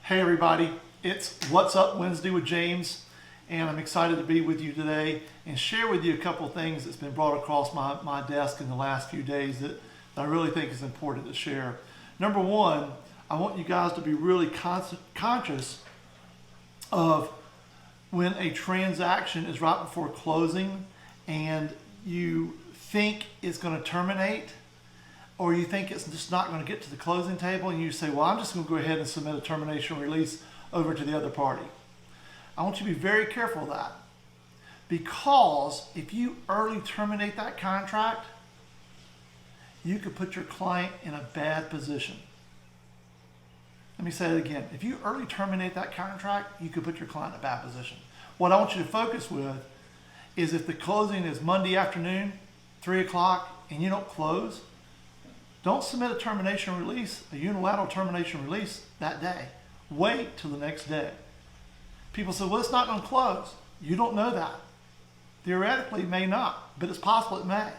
Hey everybody, it's What's Up Wednesday with James, and I'm excited to be with you today and share with you a couple of things that's been brought across my desk in the last few days that I really think is important to share. Number one, I want you guys to be really conscious of when a transaction is right before closing and you think it's going to terminate, or you think it's just not going to get to the closing table, and you say, well, I'm just going to go ahead and submit a termination release over to the other party. I want you to be very careful of that, because if you early terminate that contract, you could put your client in a bad position. Let me say it again. If you early terminate that contract, you could put your client in a bad position. What I want you to focus with is if the closing is Monday afternoon, 3 o'clock, and you don't close, don't submit a termination release, a unilateral termination release that day. Wait till the next day. People say, well, it's not going to close. You don't know that. Theoretically, it may not, but it's possible it may.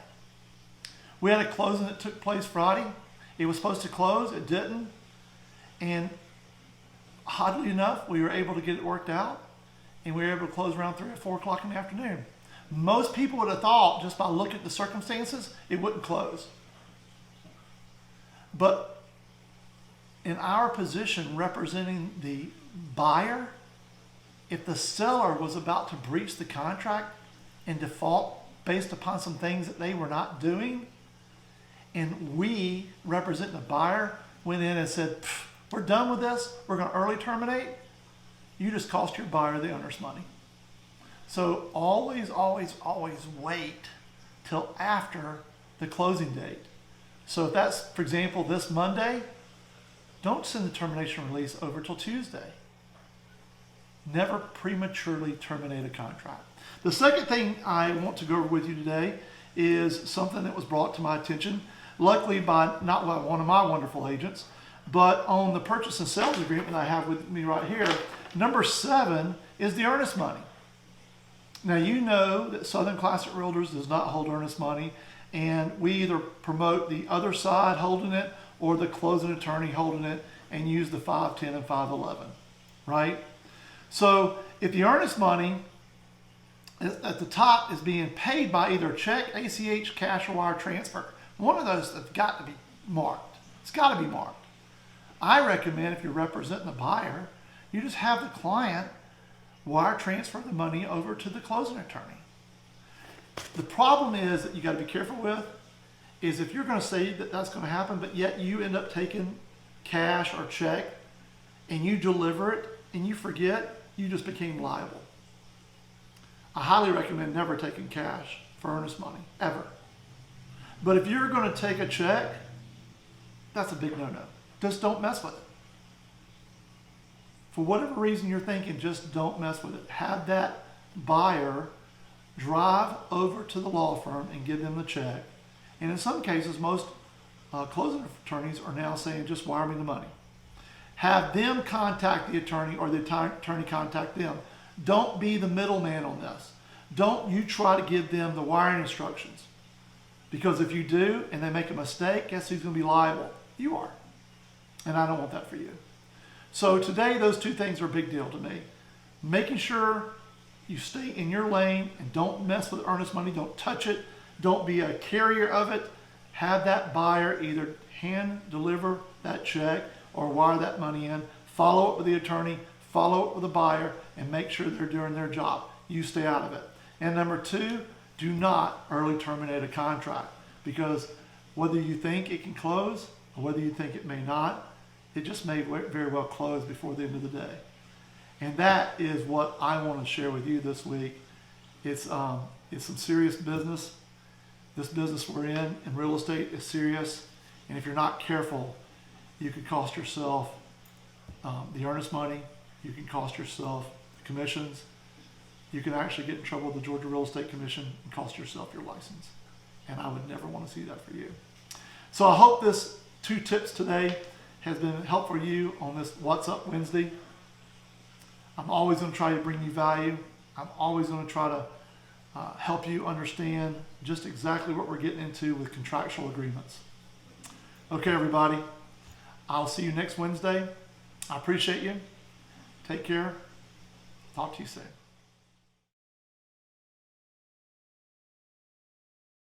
We had a closing that took place Friday. It was supposed to close. It didn't. And oddly enough, we were able to get it worked out, and we were able to close around 3 or 4 o'clock in the afternoon. Most people would have thought, just by looking at the circumstances, it wouldn't close. But in our position representing the buyer, if the seller was about to breach the contract and default based upon some things that they were not doing, and we, representing the buyer, went in and said, we're done with this, we're going to early terminate, you just cost your buyer the owner's money. So always, always, always wait till after the closing date. So if that's, for example, this Monday, don't send the termination release over till Tuesday. Never prematurely terminate a contract. The second thing I want to go over with you today is something that was brought to my attention, luckily by not by one of my wonderful agents, but on the purchase and sales agreement that I have with me right here. Number 7 is the earnest money. Now, you know that Southern Classic Realtors does not hold earnest money, and we either promote the other side holding it or the closing attorney holding it and use the 510 and 511, right? So if the earnest money at the top is being paid by either check, ACH, cash, or wire transfer, one of those has got to be marked. It's got to be marked. I recommend, if you're representing the buyer, you just have the client wire transfer the money over to the closing attorney. The problem is that you got to be careful with is if you're going to say that that's going to happen, but yet you end up taking cash or check and you deliver it and you forget, you just became liable. I highly recommend never taking cash for earnest money, ever. But if you're going to take a check, that's a big no-no. Just don't mess with it. For whatever reason you're thinking, just don't mess with it. Have that buyer drive over to the law firm and give them the check. And in some cases, most closing attorneys are now saying, just wire me the money. Have them contact the attorney or the attorney contact them. Don't be the middleman on this. Don't you try to give them the wiring instructions. Because if you do and they make a mistake, guess who's going to be liable? You are. And I don't want that for you. So today, those two things are a big deal to me. Making sure you stay in your lane and don't mess with earnest money. Don't touch it. Don't be a carrier of it. Have that buyer either hand deliver that check or wire that money in. Follow up with the attorney. Follow up with the buyer and make sure they're doing their job. You stay out of it. And number 2, do not early terminate a contract, because whether you think it can close or whether you think it may not, it just may very well close before the end of the day. And that is what I want to share with you this week. It's some serious business. This business we're in real estate is serious. And if you're not careful, you could cost yourself the earnest money. You can cost yourself commissions. You can actually get in trouble with the Georgia Real Estate Commission and cost yourself your license. And I would never want to see that for you. So I hope this 2 tips today has been helpful for you on this What's Up Wednesday. I'm always going to try to bring you value. I'm always going to try to help you understand just exactly what we're getting into with contractual agreements. Okay, everybody. I'll see you next Wednesday. I appreciate you. Take care. Talk to you soon.